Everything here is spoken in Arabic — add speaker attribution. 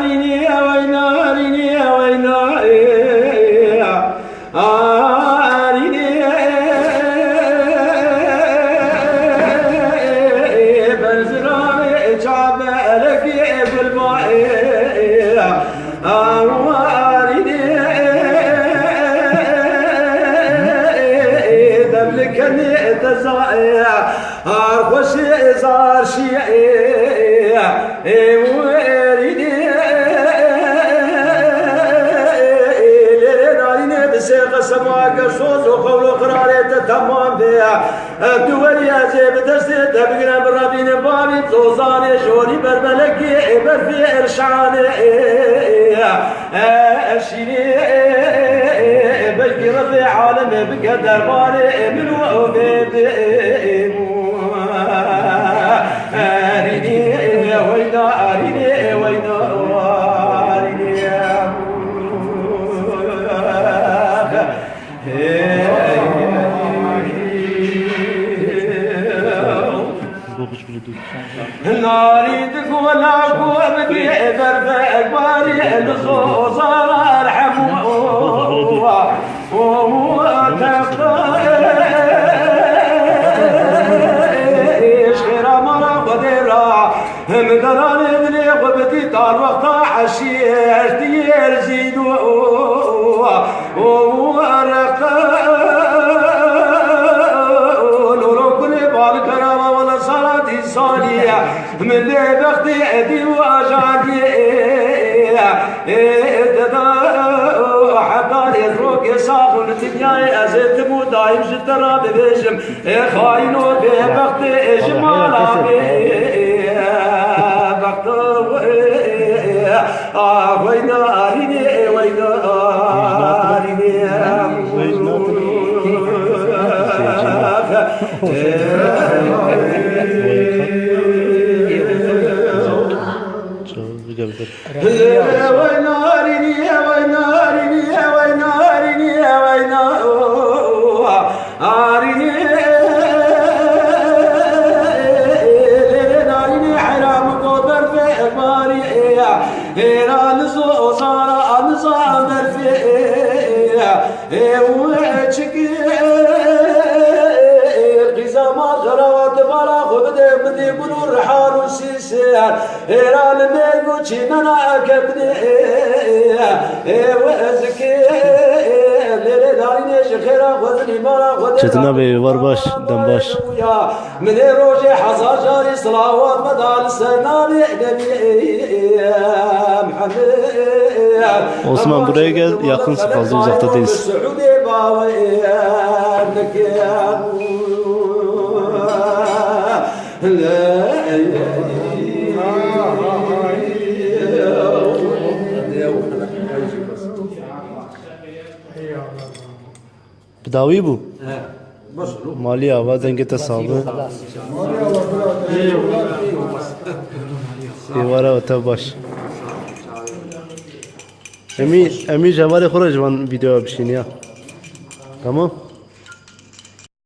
Speaker 1: أريني أريني بنزراني جابلك بالباء أريني دبلكني تزايا أرخص إزار شيء ويريني لريني بسيق السماء قصوص وقول قراري تتمام بها الدول يا زيب تسيد تبقنا بالربين بابي توزاني شوري بربلكي برفي إرشاني أشيني بلقي ربي عالم بقدر بالي من وعبيد أريني وينا أريني وينا ناريدك ولا قوة بدي برفع باري الخوصار ارحم شخيرا مرا قديرا مدراني بلي قبتي طال وقتا عشيرتي يرزيدو صالية من ذي بختي أدي وأجادي حتى يترك يساق نتنياي أزيت مدايم شترا ببيشم خاينو ببختي إجمالا بختو وينا أريني وينا أريني
Speaker 2: چتنا به ورباش دنباش
Speaker 1: من روجي حصى جاري صلوات مدار السنان نبي محمد
Speaker 2: Osman buraya gel, yakınsın, fazla uzakta değilsin. Davi bu. Mali hava dengete sağlığı. Divara öte baş. Emi cevare خرج van video bir şey ya. Tamam.